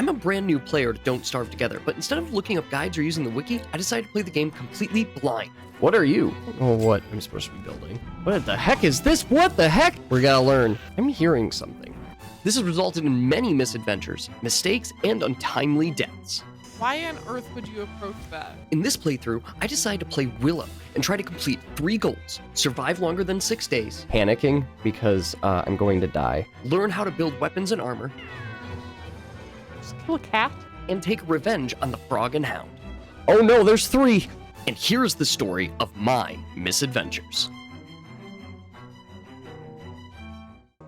I'm a brand new player to Don't Starve Together, but instead of looking up guides or using the wiki, I decided to play the game completely blind. What are you? Oh, what? I'm supposed to be building. What the heck is this? What the heck? We gotta learn. I'm hearing something. This has resulted in many misadventures, mistakes, and untimely deaths. Why on earth would you approach that? In this playthrough, I decided to play Willow and try to complete 3 goals. Survive longer than 6 days. Panicking because I'm going to die. Learn how to build weapons and armor. Just kill a cat? And take revenge on the Frog and Hound. Oh no, there's 3! And here's the story of my misadventures.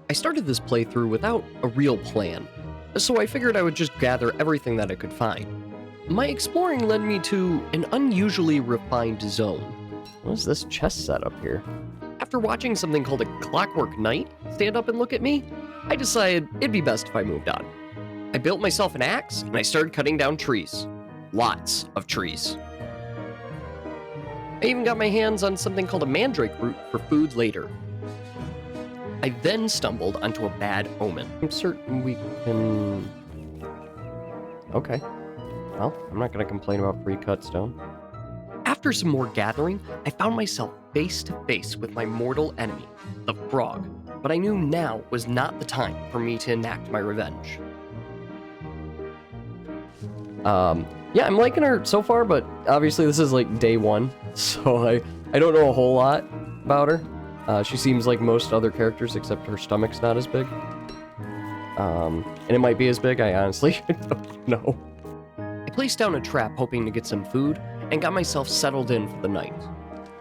I started this playthrough without a real plan, so I figured I would just gather everything that I could find. My exploring led me to an unusually refined zone. What is this chest setup here? After watching something called a Clockwork Knight stand up and look at me, I decided it'd be best if I moved on. I built myself an axe and I started cutting down trees. Lots of trees. I even got my hands on something called a mandrake root for food later. I then stumbled onto a bad omen. I'm certain we can... Okay. Well, I'm not going to complain about free cut stone. After some more gathering, I found myself face to face with my mortal enemy, the frog. But I knew now was not the time for me to enact my revenge. Yeah, I'm liking her so far, but obviously this is like day 1, so I don't know a whole lot about her. She seems like most other characters, except her stomach's not as big. And it might be as big, I honestly don't know. I placed down a trap hoping to get some food, and got myself settled in for the night.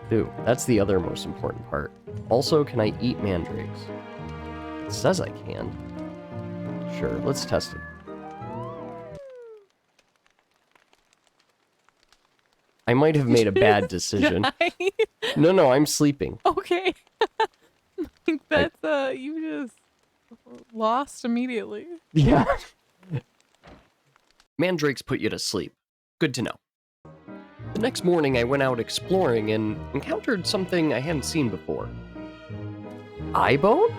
Dude, that's the other most important part. Also, can I eat mandrakes? It says I can. Sure, let's test it. I might have made a bad decision. No, I'm sleeping. Okay. That's, you just lost immediately. Yeah. Mandrakes put you to sleep. Good to know. The next morning, I went out exploring and encountered something I hadn't seen before. Eye bone?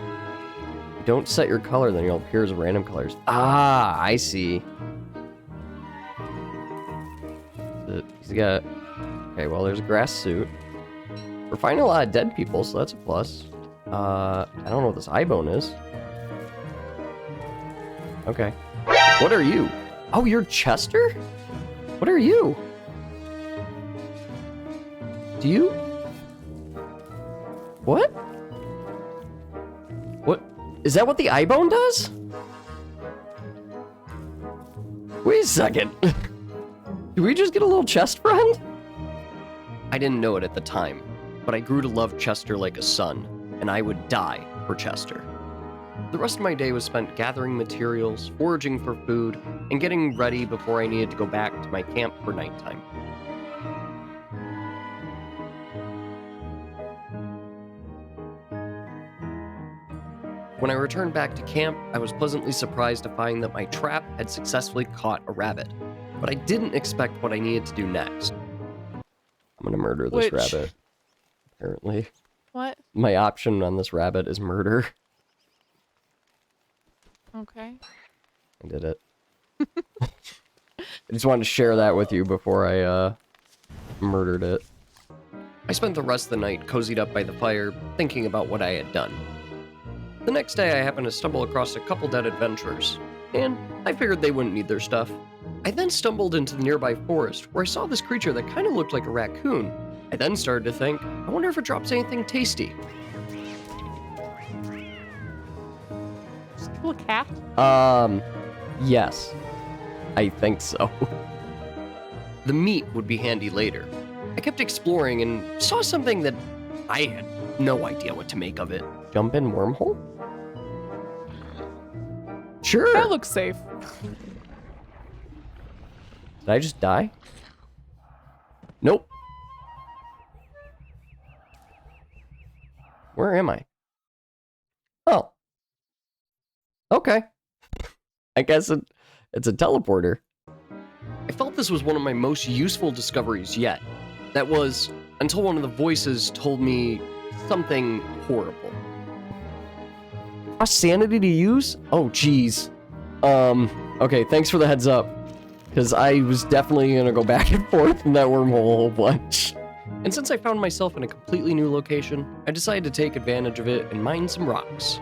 Don't set your color, then you'll appear as random colors. Ah, I see. He's got... Okay, well, there's a grass suit. We're finding a lot of dead people, so that's a plus. I don't know what this eye bone is. Okay. What are you? Oh, you're Chester? What are you? Do you? What? What? Is that what the eye bone does? Wait a second. Did we just get a little chest friend? I didn't know it at the time, but I grew to love Chester like a son, and I would die for Chester. The rest of my day was spent gathering materials, foraging for food, and getting ready before I needed to go back to my camp for nighttime. When I returned back to camp, I was pleasantly surprised to find that my trap had successfully caught a rabbit, but I didn't expect what I needed to do next. I'm gonna murder this rabbit, apparently. What? My option on this rabbit is murder. Okay. I did it. I just wanted to share that with you before I murdered it. I spent the rest of the night cozied up by the fire, thinking about what I had done. The next day I happened to stumble across a couple dead adventurers, and I figured they wouldn't need their stuff. I then stumbled into the nearby forest, where I saw this creature that kind of looked like a raccoon. I then started to think, I wonder if it drops anything tasty. Just kill a cat? Yes. I think so. The meat would be handy later. I kept exploring and saw something that I had no idea what to make of it. Jump in wormhole? Sure. That looks safe. Did I just die? Nope. Where am I? Oh. Okay. I guess it's a teleporter. I felt this was one of my most useful discoveries yet. That was, until one of the voices told me something horrible. A sanity to use? Oh, geez. Okay, thanks for the heads up. Because I was definitely going to go back and forth in that wormhole a whole bunch. And since I found myself in a completely new location, I decided to take advantage of it and mine some rocks.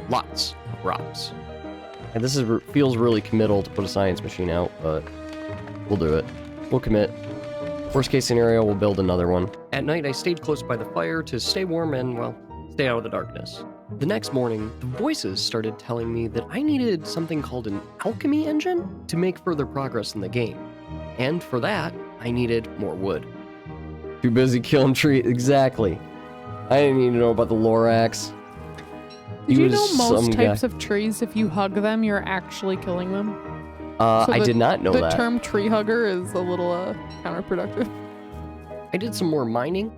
Lots of rocks. And this feels really committal to put a science machine out, but we'll do it. We'll commit. Worst case scenario, we'll build another one. At night, I stayed close by the fire to stay warm and, well, stay out of the darkness. The next morning, the voices started telling me that I needed something called an alchemy engine to make further progress in the game. And for that, I needed more wood. Too busy killing trees. Exactly. I didn't need to know about the Lorax. Did you know most types of trees, if you hug them, you're actually killing them? I did not know that. The term tree hugger is a little counterproductive. I did some more mining.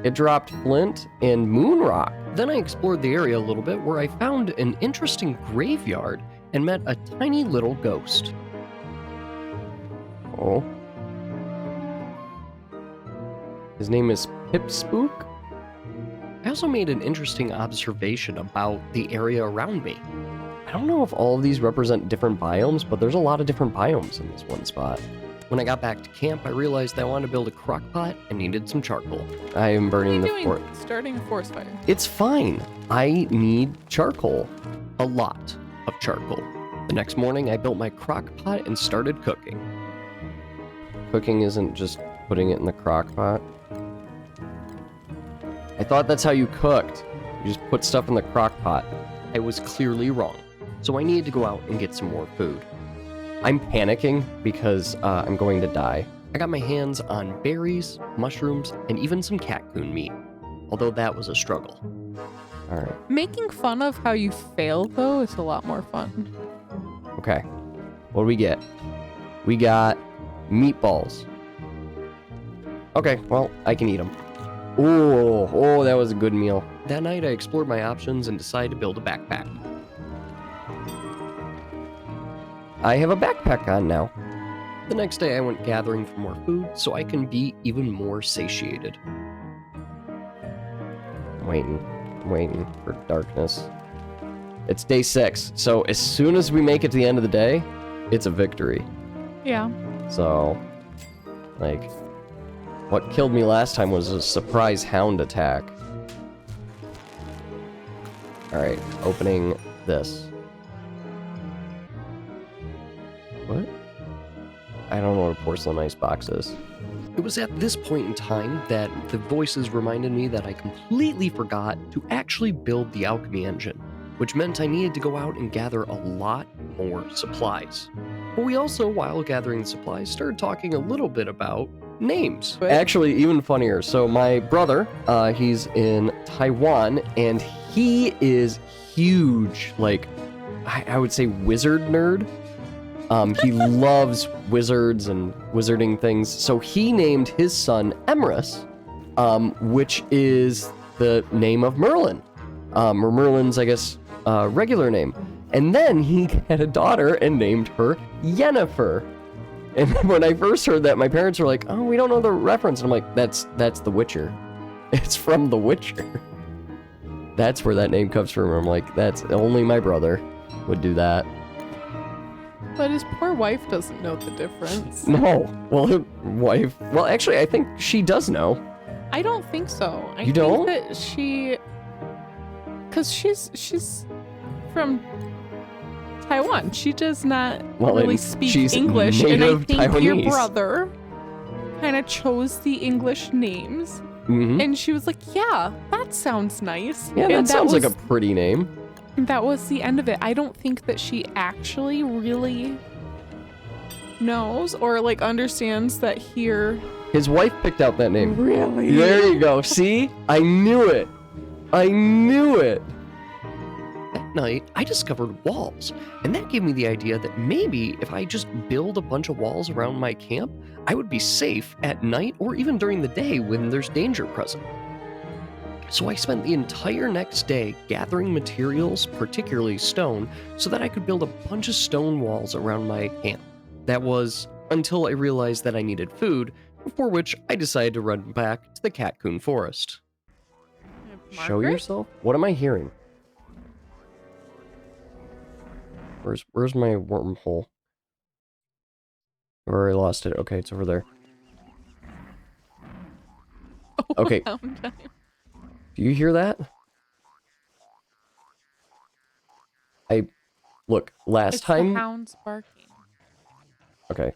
It dropped flint and moon rock. Then I explored the area a little bit where I found an interesting graveyard and met a tiny little ghost. Oh. His name is Pipspook. I also made an interesting observation about the area around me. I don't know if all of these represent different biomes, but there's a lot of different biomes in this one spot. When I got back to camp, I realized I wanted to build a crock pot and needed some charcoal. I am burning the fort. Starting a forest fire. It's fine. I need charcoal. A lot of charcoal. The next morning, I built my crock pot and started cooking. Cooking isn't just putting it in the crock pot. I thought that's how you cooked. You just put stuff in the crock pot. I was clearly wrong. So I needed to go out and get some more food. I'm panicking because I'm going to die. I got my hands on berries, mushrooms, and even some cat-coon meat. Although that was a struggle. Alright. Making fun of how you failed, though, is a lot more fun. Okay. What do we get? We got meatballs. Okay, well, I can eat them. Oh, that was a good meal. That night, I explored my options and decided to build a backpack. I have a backpack on now. The next day, I went gathering for more food so I can be even more satiated. Waiting for darkness. It's day 6, so as soon as we make it to the end of the day, it's a victory. Yeah. So, like, what killed me last time was a surprise hound attack. Alright, opening this. What? I don't know what a porcelain ice box is. It was at this point in time that the voices reminded me that I completely forgot to actually build the alchemy engine, which meant I needed to go out and gather a lot more supplies. But we also, while gathering the supplies, started talking a little bit about names. Actually, even funnier. So my brother, he's in Taiwan, and he is huge, like, I would say wizard nerd. He loves wizards and wizarding things, so he named his son Emrys, which is the name of Merlin, or Merlin's, I guess, regular name. And then he had a daughter and named her Yennefer. And when I first heard that, my parents were like, "Oh, we don't know the reference." And I'm like, "That's The Witcher. It's from The Witcher." That's where that name comes from. I'm like, that's only my brother would do that. But his poor wife doesn't know the difference. No. Well, her wife... Well, actually, I think she does know. I don't think so. I think don't? that she... Because she's from Taiwan. She does not really speak English. And I think Taiwanese. Your brother kind of chose the English names. Mm-hmm. And she was like, yeah, that sounds nice. Yeah, and that sounds like a pretty name. That was the end of it. I don't think that she actually really knows or like understands that here. His wife picked out that name. Really? There you go. See? I knew it. I knew it. That night, I discovered walls, and that gave me the idea that maybe if I just build a bunch of walls around my camp, I would be safe at night or even during the day when there's danger present. So I spent the entire next day gathering materials, particularly stone, so that I could build a bunch of stone walls around my camp. That was until I realized that I needed food, before which I decided to run back to the Cat-Coon Forest. Show yourself? What am I hearing? Where's my wormhole? I've already lost it. Okay, it's over there. Okay. Do you hear that? Look, last time... the hounds barking. Okay.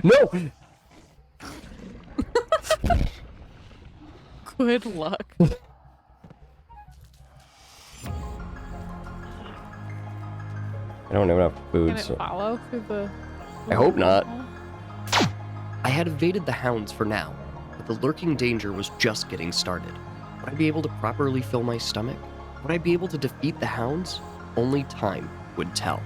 No! Good luck. I don't have enough food, Can it follow through the... I hope not. I had evaded the hounds for now, but the lurking danger was just getting started. Would I be able to properly fill my stomach? Would I be able to defeat the hounds? Only time would tell.